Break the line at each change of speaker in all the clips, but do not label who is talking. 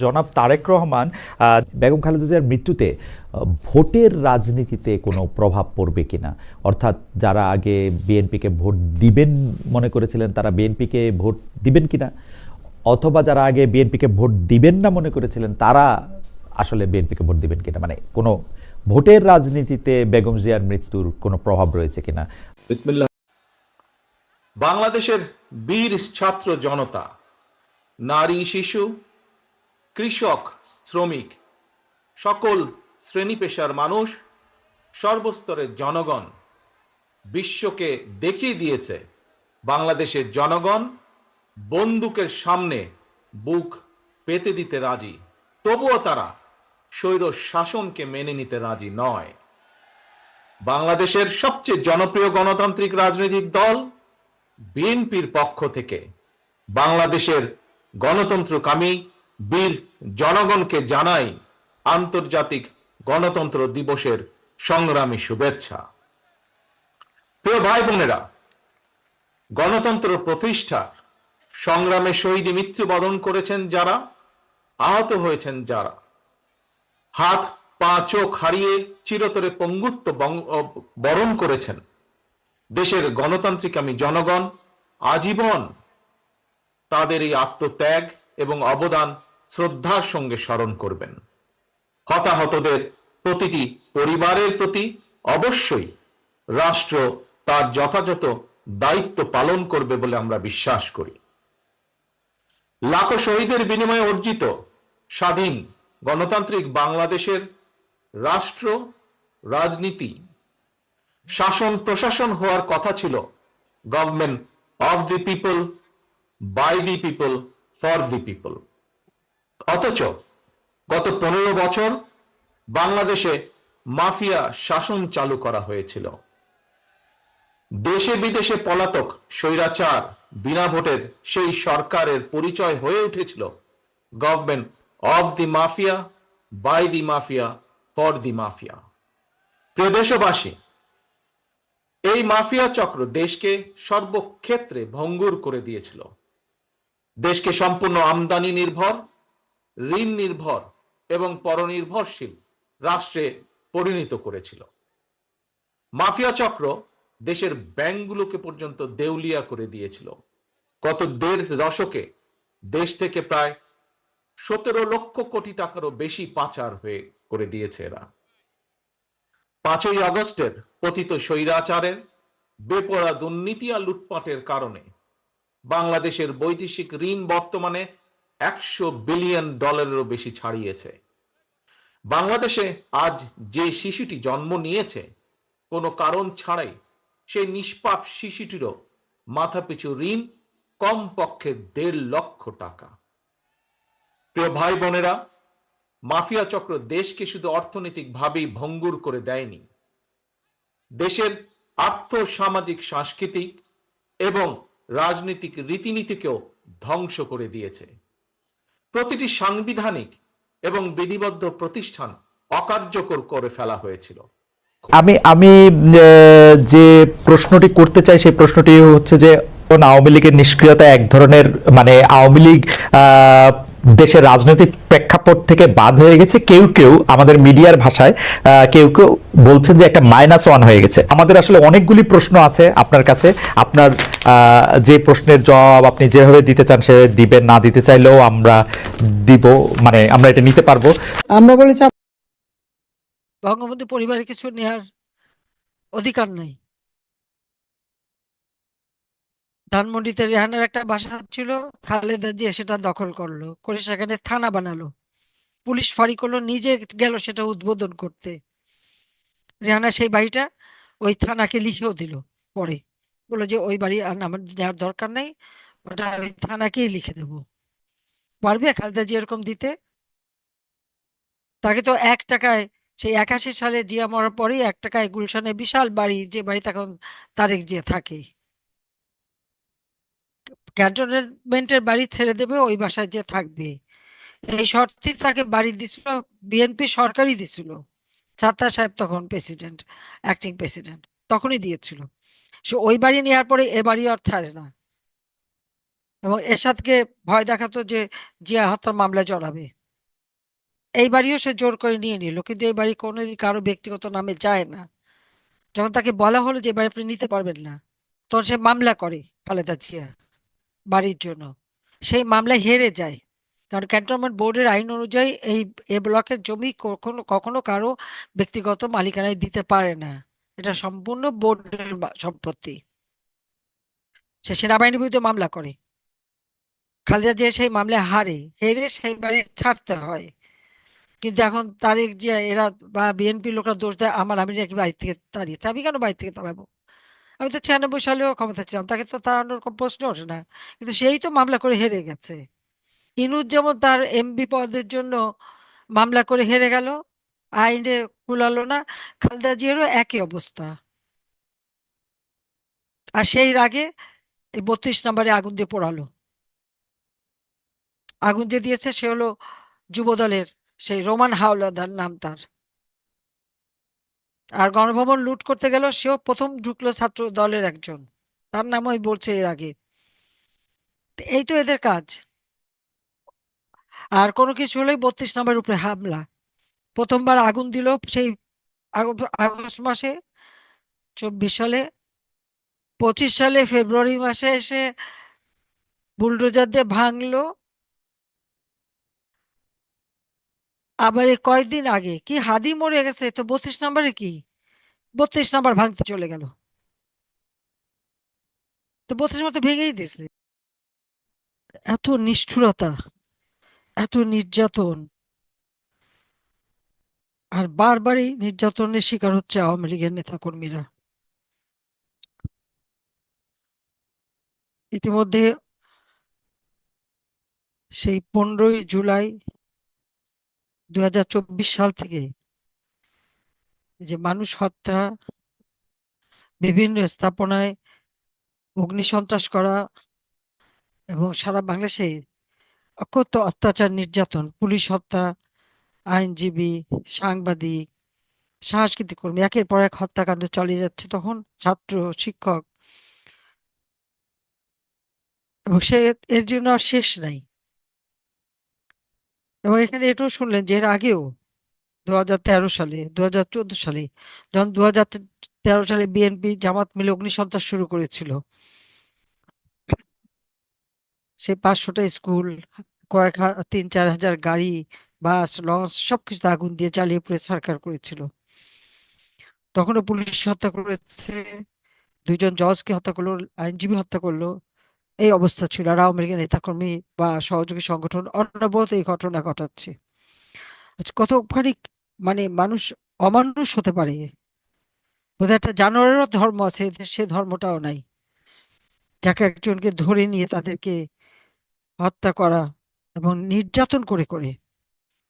জনাব তারেক রহমান বেগম খালেদা জিয়ার মৃত্যুতে ভোটের রাজনীতিতে কোনো প্রভাব পড়বে কিনা, অর্থাৎ যারা আগে বিএনপিকে ভোট দিবেন মনে করেছিলেন তারা বিএনপিকে ভোট দিবেন কিনা, অথবা যারা আগে বিএনপিকে ভোট দিবেন না মনে করেছিলেন তারা আসলে বিএনপিকে ভোট দিবেন কিনা, মানে কোনো ভোটের রাজনীতিতে বেগম জিয়ার মৃত্যুর কোনো প্রভাব রয়েছে কিনা।
বিসমিল্লাহ। বাংলাদেশের বীর ছাত্র জনতা, নারী, শিশু, কৃষক, শ্রমিক, সকল শ্রেণী পেশার মানুষ, সর্বস্তরের জনগণ বিশ্বকে দেখিয়ে দিয়েছে বাংলাদেশের জনগণ বন্দুকের সামনে বুক পেতে দিতে রাজি, তবুও তারা স্বৈর শাসনকে মেনে নিতে রাজি নয়। বাংলাদেশের সবচেয়ে জনপ্রিয় গণতান্ত্রিক রাজনৈতিক দল বিএনপির পক্ষ থেকে বাংলাদেশের গণতন্ত্রকামী বীর জনগণকে জানাই আন্তর্জাতিক গণতন্ত্র দিবসের সংগ্রামী শুভেচ্ছা। প্রিয় ভাই বোনেরা, গণতন্ত্র প্রতিষ্ঠার সংগ্রামে শহীদে মৃত্যুবরণ করেছেন যারা, আহত হয়েছেন যারা, হাত পা চোখ হারিয়ে চিরতরে পঙ্গুত্ব বরণ করেছেন, দেশের গণতান্ত্রিকামী জনগণ আজীবন তাদের এই আত্মত্যাগ এবং অবদান শ্রদ্ধার সঙ্গে স্মরণ করবেন। হতাহতদের প্রতিটি পরিবারের প্রতি অবশ্যই রাষ্ট্র তার যথাযথ দায়িত্ব পালন করবে বলে আমরা বিশ্বাস করি। লাখো শহীদের বিনিময়ে অর্জিত স্বাধীন গণতান্ত্রিক বাংলাদেশের রাষ্ট্র, রাজনীতি, শাসন প্রশাসন হওয়ার কথা ছিল government of the people, by the people, for the people. অথচ গত 15 বছর বাংলাদেশে মাফিয়া শাসন চালু করা হয়েছিল। দেশে বিদেশে পলাতক স্বৈরাচার বিনা ভোটের সেই সরকারের পরিচয় হয়ে উঠেছিল government of the mafia, by the mafia, for the mafia. প্রিয় দেশবাসী, এই মাফিয়া চক্র দেশকে সর্বক্ষেত্রে ভঙ্গুর করে দিয়েছিল। দেশকে সম্পূর্ণ আমদানি নির্ভর, ঋণ নির্ভর এবং পরনির্ভরশীল রাষ্ট্রে পরিণত করেছিল। মাফিয়া চক্র দেশের ব্যাংকগুলোকে পর্যন্ত দেউলিয়া করে দিয়েছিল। গত 1.5 দশকে দেশ থেকে প্রায় 17 লক্ষ কোটি টাকারও বেশি পাচার হয়ে করে দিয়েছে এরা। 5ই আগস্টের পতিত স্বৈরাচারের বেপরোয়া দুর্নীতি আর লুটপাটের কারণে বাংলাদেশের বৈদেশিক ঋণ বর্তমানে $100 বিলিয়ন বেশি ছাড়িয়েছে। বাংলাদেশে আজ যে শিশুটি জন্ম নিয়েছে কোনো কারণ ছাড়াই, সেই নিষ্পাপ শিশুটিরও মাথাপিছু ঋণ কমপক্ষে 1.5 লক্ষ টাকা। প্রিয় ভাই বোনেরা, মাফিয়া চক্র দেশকে শুধু অর্থনৈতিকভাবেই ভঙ্গুর করে দেয়নি, দেশের আর্থ সামাজিক সাংস্কৃতিক এবং রাজনৈতিক রীতিনীতিকেও ধ্বংস করে দিয়েছে। প্রতিটি সাংবিধানিক এবং বিধিবদ্ধ প্রতিষ্ঠান অকার্যকর করে ফেলা হয়েছিল।
আমি আমি যে প্রশ্নটি করতে চাই সেই প্রশ্নটি হচ্ছে যে আওয়ামী লীগের নিষ্ক্রিয়তা এক ধরনের, মানে আওয়ামী লীগ দেশের রাজনৈতিক প্রেক্ষাপট থেকে বাদ হয়ে গেছে, কেউ কেউ আমাদের মিডিয়ার ভাষায় কেউ কেউ বলছেন যে একটা -1 হয়ে গেছে। আমাদের আসলে অনেকগুলি প্রশ্ন আছে আপনার কাছে, আপনার যে প্রশ্নের জবাব আপনি যেভাবে দিতে চান সে দিবেন, না দিতে চাইলেও আমরা দিব, মানে আমরা এটা নিতে পারবো।
আমরা বলেছি বঙ্গবন্ধু পরিবারের কিছু নেওয়ার অধিকার নাই। ধানমন্ডিতে রেহানার একটা বাসা ছিল, খালেদা জিয়া সেটা দখল করলো, করে সেখানে থানা বানালো, পুলিশ ফাঁড়ি করলো, নিজে গেল সেটা উদ্বোধন করতে। রেহানা সেই বাড়িটা ওই থানাকে লিখেও দিল, পরে বললো যে ওই বাড়ি আর আমার নেওয়ার দরকার নেই, ওটা আমি থানাকেই লিখে দেবো। পারবে খালেদা জিয়া এরকম দিতে? তাকে তো 1 টাকায়, সেই 81 সালে জিয়া মরার পরেই 1 টাকায় গুলশানে বিশাল বাড়ি, যে বাড়িতে এখন তারেক জিয়া থাকে, ক্যান্টনমেন্টের বাড়ি ছেড়ে দেবে, ওই বাসায় যে থাকবে, এই শর্তে তাকে বাড়ি দিছিল, বিএনপি সরকারই দিছিল। সাত্তার সাহেব তখন প্রেসিডেন্ট, অ্যাক্টিং প্রেসিডেন্ট, তখনই দিয়েছিল। সে ওই বাড়ি নেওয়ার পরে এ বাড়ি আর ছাড়ে না, এবং এরশাদকে ভয় দেখাতো যে জিয়া হত্যার মামলায় জড়াবে। এই বাড়িও সে জোর করে নিয়ে নিল, কিন্তু এই বাড়ি কোনোদিন কারো ব্যক্তিগত নামে যায় না। যখন তাকে বলা হলো যে এবার আপনি নিতে পারবেন না, তখন সে মামলা করে খালেদা জিয়া বাড়ির জন্য। সেই মামলায় হেরে যায়, কারণ ক্যান্টনমেন্ট বোর্ডের আইন অনুযায়ী এই এ ব্লকের জমি কখনো কখনো কারো ব্যক্তিগত মালিকানায় দিতে পারে না, এটা সম্পূর্ণ বোর্ডের সম্পত্তি। সে সেনাবাহিনীর বিরুদ্ধে মামলা করে, খালেদা জিয়া সেই মামলায় হেরে সেই বাড়ি ছাড়তে হয়। কিন্তু এখন তারেক জিয়া এরা বা বিএনপি লোকরা দোষ দেয় আমি নাকি বাড়ি থেকে তাড়িয়েছে। আমি কেন বাড়ি থেকে তাড়াবো? আমি তো 96 সালেও ক্ষমতা ছিলাম, তাকে তো তাড়ানোর কোনো প্রশ্ন ওঠে না। কিন্তু সেই তো মামলা করে হেরে গেছে। ইনুস যেমন তার এমপি পদের জন্য মামলা করে হেরে গেল, আইনে কুলালো না, খালেদা জিয়ারও একই অবস্থা। আর সেই রাগে এই 32 নম্বরে আগুন দিয়ে পোড়ালো। আগুন যে দিয়েছে সে হলো যুবদলের সেই রোমান হাওলাদার নাম তার। আর গণভবন লুট করতে গেল, সেও প্রথম ঢুকলো ছাত্র দলের একজন, তার নাম ওই বলছে এর আগে। তো এই তো এদের কাজ। আর কোনো কিছু হলেই 32 নম্বরের উপরে হামলা। প্রথমবার আগুন দিল সেই আগস্ট মাসে 24 সালে, 25 সালে ফেব্রুয়ারি মাসে এসে বুলডোজার দিয়ে ভাঙলো। আবার এই কয়েকদিন আগে কি হাদি মরে গেছে, তো 32 নম্বরে কি 32 নম্বর ভাঙতে চলে গেল। তো 32 নম্বর তো ভেঙেই দিছে। এত নিষ্ঠুরতা, এত নির্যাতন, আর বারবারই নির্যাতনের শিকার হচ্ছে আওয়ামী লীগের নেতা কর্মীরা। ইতিমধ্যে সেই 15ই জুলাই 2024 সাল থেকে যে মানুষ হত্যা, বিভিন্ন স্থাপনায় অগ্নিসন্ত্রাস করা, এবং সারা বাংলাদেশে অকথ্য অত্যাচার, নির্যাতন, পুলিশ হত্যা, আইনজীবী, সাংবাদিক, সাংস্কৃতিক কর্মী, একের পর এক হত্যাকাণ্ড চালিয়ে যাচ্ছে, তখন ছাত্র, শিক্ষক, এবং সে এর জন্য আর শেষ নাই। এবং এখানে এটাও শুনলেন যে এর আগেও 2013 সালে, 2014 সালে, যখন 2013 সালে বিএনপি জামাত মিলে অগ্নিসন্ত্রাস শুরু করেছিল, সেই 500টা স্কুল, 3-4 হাজার গাড়ি, বাস, লঞ্চ সবকিছু আগুন দিয়ে জ্বালিয়ে পুড়ে ছারখার করেছিল। তখনও পুলিশ হত্যা করেছে, 2জন জজকে হত্যা করলো, আইনজীবী হত্যা করলো। এই অবস্থা ছিল, আর আওয়ামী লীগের নেতাকর্মী বা সহযোগী সংগঠন অনবরত এই ঘটনা ঘটাচ্ছে। আচ্ছা, কতখানি মানে মানুষ অমানুষ হতে পারে! বোধহয় একটা জানোয়ারেরও ধর্ম আছে, এদের সে ধর্মটাও নাই, যাকে একজনকে ধরে নিয়ে তাদেরকে হত্যা করা এবং নির্যাতন করে করে।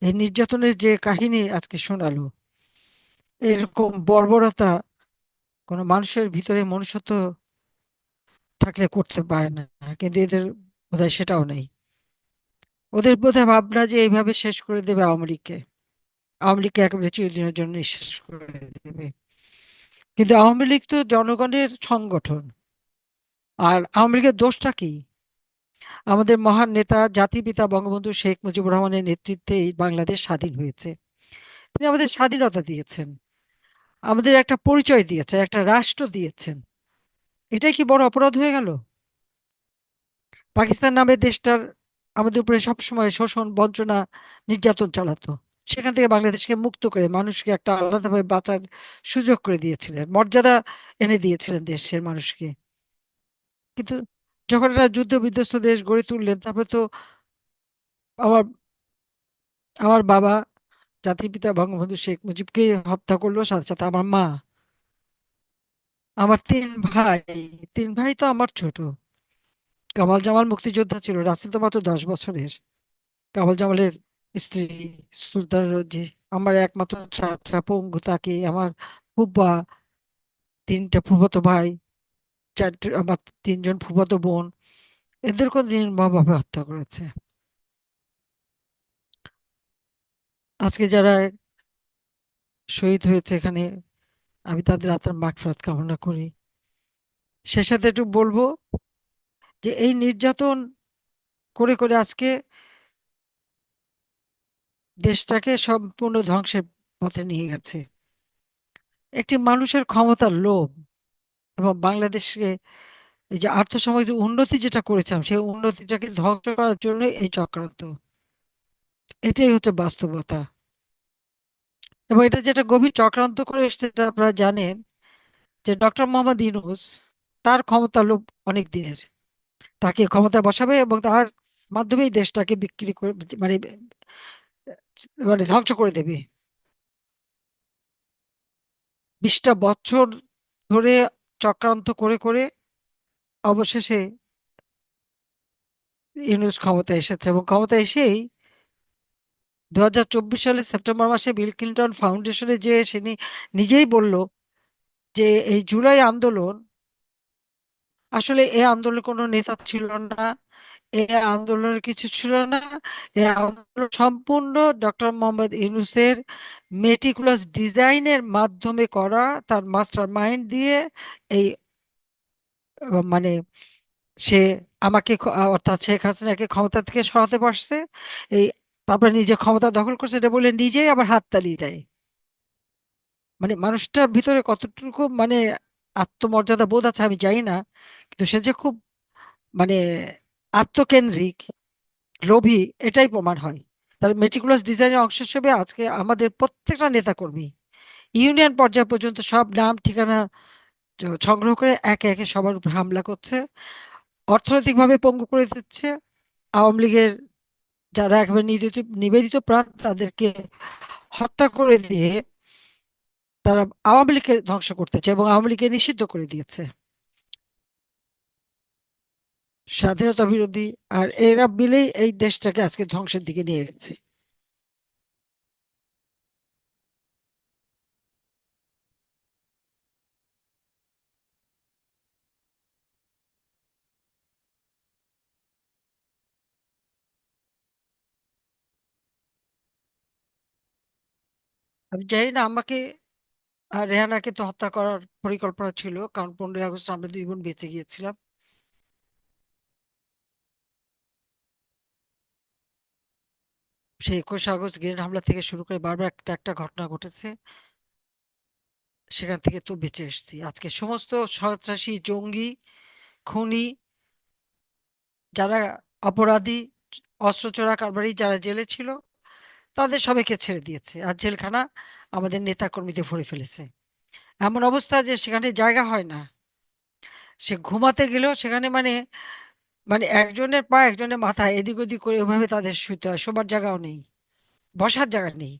এই নির্যাতনের যে কাহিনী আজকে শোনালো, এরকম বর্বরতা কোনো মানুষের ভিতরে মনুষ্যত্ব থাকলে করতে পারে না। কিন্তু এদের বোধহয় সেটাও নেই। ওদের বোধহয় ভাবনা যে এইভাবে শেষ করে দেবে আওয়ামী লীগকে একেবারে চিরদিনের জন্য শেষ করে দেবে। কিন্তু আওয়ামী লীগ তো জনগণের সংগঠন। আর আওয়ামী লীগের দোষটা কি? আমাদের মহান নেতা জাতিপিতা বঙ্গবন্ধু শেখ মুজিবুর রহমানের নেতৃত্বে এই বাংলাদেশ স্বাধীন হয়েছে। তিনি আমাদের স্বাধীনতা দিয়েছেন, আমাদের একটা পরিচয় দিয়েছেন, একটা রাষ্ট্র দিয়েছেন। এটাই কি বড় অপরাধ হয়ে গেল? পাকিস্তান নামে দেশটার আমাদের উপরে সবসময় শোষণ, বঞ্চনা, নির্যাতন চালাতো। সেখান থেকে বাংলাদেশকে মুক্ত করে মানুষকে একটা আলাদাভাবে বাঁচার সুযোগ করে দিয়েছিলেন, মর্যাদা এনে দিয়েছিলেন দেশের মানুষকে। কিন্তু যখন একটা যুদ্ধ বিধ্বস্ত দেশ গড়ে তুললেন, তারপরে তো আমার আমার বাবা জাতির পিতা বঙ্গবন্ধু শেখ মুজিবকে হত্যা করলো, সাথে সাথে আমার মা, আমার 3 ভাই। 3 ভাই তো আমার ছোট। কামাল জামাল মুক্তিযোদ্ধা ছিল, রাসেল তো মাত্র 10 বছরের। কামাল জামালের স্ত্রী সুলতান রোজি, আমার একমাত্র চাচা পঙ্গু, তাকে আমার ফুফা, 3টা ফুফাতো ভাই, আমার 3জন ফুফাতো বোন, এদেরকেও নির্মমভাবে হত্যা করেছে। আজকে যারা শহীদ হয়েছে এখানে, আমি তাদের আত্মার মাগফিরাত কামনা করি। সে সাথে একটু বলবো যে এই নির্যাতন করে করে আজকে দেশটাকে সম্পূর্ণ ধ্বংসের পথে নিয়ে গেছে। একটি মানুষের ক্ষমতার লোভ এবং বাংলাদেশকে এই যে আর্থসামাজিক উন্নতি যেটা করেছিলাম সেই উন্নতিটাকে ধ্বংস করার জন্য এই চক্রান্ত। এটাই হচ্ছে বাস্তবতা। এবং এটা যেটা গভীর চক্রান্ত করে এসছে সেটা আপনারা জানেন যে ডক্টর মোহাম্মদ ইউনূস, তার ক্ষমতার লোভ অনেক দিনের। তাকে ক্ষমতায় বসাবে এবং তার মাধ্যমেই দেশটাকে বিক্রি করে মানে মানে ধ্বংস করে দেবে। 20টা বছর ধরে চক্রান্ত করে করে অবশেষে ইউনূস ক্ষমতায় এসেছে এবং ক্ষমতায় এসেই 2024 সালের সেপ্টেম্বর মাসে বিল ক্লিন্টন ফাউন্ডেশনে যে সে নিজেই বলল যে এই জুলাই আন্দোলন, আসলে এই আন্দোলনের কোনো নেতা ছিল না, এই আন্দোলনের কিছু ছিল না, এই আন্দোলন সম্পূর্ণ ডক্টর মোহাম্মদ ইউনূসের মেটিকুলাস ডিজাইনের মাধ্যমে করা, তার মাস্টার মাইন্ড দিয়ে এই মানে সে আমাকে অর্থাৎ শেখ হাসিনাকে ক্ষমতা থেকে সরাতে পারছে। এই তারপরে নিজে ক্ষমতা দখল করছে এটা বলে নিজেই আবার হাততালি দেয়। মানে মানুষটার ভিতরে কতটুকু মানে আত্মমর্যাদা বোধ আছে আমি জানি না, কিন্তু সে যে খুব মানে আত্মকেন্দ্রিক, লোভী, এটাই প্রমাণ হয়। তার মেটিকুলাস ডিজাইনের অংশ হিসেবে আজকে আমাদের প্রত্যেকটা নেতাকর্মী ইউনিয়ন পর্যায় পর্যন্ত সব নাম ঠিকানা সংগ্রহ করে একে একে সবার উপর হামলা করছে, অর্থনৈতিকভাবে পঙ্গু করে দিচ্ছে। আওয়ামী লীগের যারা একেবারে নিবেদিত প্রাণ তাদেরকে হত্যা করে দিয়ে তারা আওয়ামী লীগকে ধ্বংস করতে চায় এবং আওয়ামী লীগকে নিষিদ্ধ করে দিয়েছে। স্বাধীনতা বিরোধী, আর এরা মিলেই এই দেশটাকে আজকে ধ্বংসের দিকে নিয়ে গেছে। আমি জানি না আমাকে আর রেহানাকে তো হত্যা করার পরিকল্পনা ছিল, কারণ 15ই আগস্ট আমরা দুই বোন বেঁচে গিয়েছিলাম। সেই 21 আগস্ট গ্রেনেড হামলা থেকে শুরু করে বারবার একটা একটা ঘটনা ঘটেছে, সেখান থেকে তো বেঁচে এসেছি। আজকে সমস্ত সন্ত্রাসী, জঙ্গি, খুনি, যারা অপরাধী, অস্ত্র চোরা কারবারি যারা জেলে ছিল তাদের সবাইকে ছেড়ে দিয়েছে, আর জেলখানা আমাদের নেতা কর্মীদের ভরে ফেলেছে। এমন অবস্থা যে সেখানে জায়গা হয় না। সে ঘুমাতে গেলেও সেখানে মানে মানে একজনের পা একজনের মাথা এদিক ওদিক করে ওভাবে তাদের শুতে হয়, শোবার জায়গাও নেই, বসার জায়গা নেই।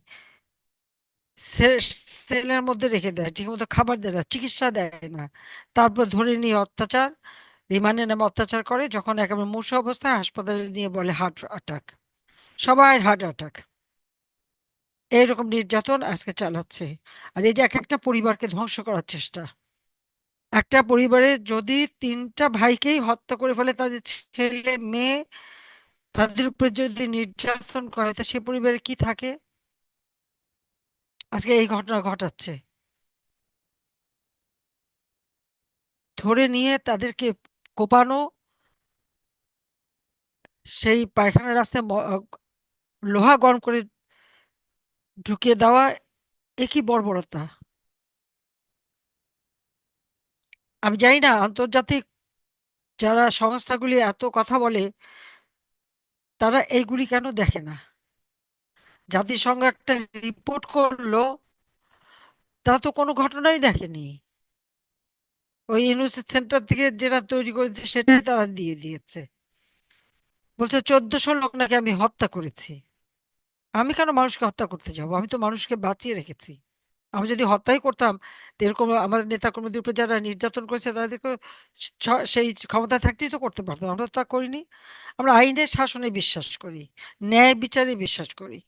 সেলের মধ্যে রেখে দেয়, ঠিকমতো খাবার দেয় না, চিকিৎসা দেয় না, তারপর ধরে নিয়ে অত্যাচার, রিমান্ডে নামে অত্যাচার করে, যখন একেবারে মূর্ছ অবস্থায় হাসপাতালে নিয়ে বলে হার্ট অ্যাটাক, সবাই হার্ট অ্যাটাক। এইরকম নির্যাতন আজকে চালাচ্ছে। আর এই যে এক একটা পরিবারকে ধ্বংস করার চেষ্টা। একটা পরিবারে যদি 3টা ভাইকেই হত্যা করে ফেলে, তাদের ছেলে মেয়ে, তাদের উপরে যদি নির্যাতন করে তা সে পরিবারে কি থাকে? আজকে এই ঘটনা ঘটাচ্ছে, ধরে নিয়ে তাদেরকে কোপানো, সেই পায়খানার রাস্তায় লোহা গরম করে ঢুকিয়ে দেওয়া, এ কি বর্বরতা! আমি জানি না আন্তর্জাতিক যারা সংস্থাগুলি এত কথা বলে তারা এইগুলি কেন দেখে না। জাতিসংঘ একটা রিপোর্ট করলো, তারা তো কোনো ঘটনাই দেখেনি। ওই ইউনিভার্সিটি সেন্টার থেকে যেটা তৈরি করেছে সেটাই তারা দিয়ে দিয়েছে, বলছে 1400 লোক নাকি আমি হত্যা করেছি। আমি কেন মানুষকে হত্যা করতে যাব? আমি তো মানুষকে বাঁচিয়ে রেখেছি। আমি যদি হত্যাই করতাম তো এরকম আমাদের নেতা কর্মীদের উপর যারা নির্যাতন করেছে তাদেরকে সেই ক্ষমতা থাকতেই তো করতে পারতাম, আমরা তো তা করিনি। আমরা আইনের শাসনে বিশ্বাস করি, ন্যায় বিচারে বিশ্বাস করি,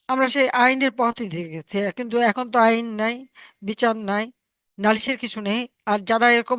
আমরা সেই আইনের পথে দিয়ে গেছি। কিন্তু এখন তো আইন নাই, বিচার নাই, নালিশের কিছু নেই। আর যারা এরকম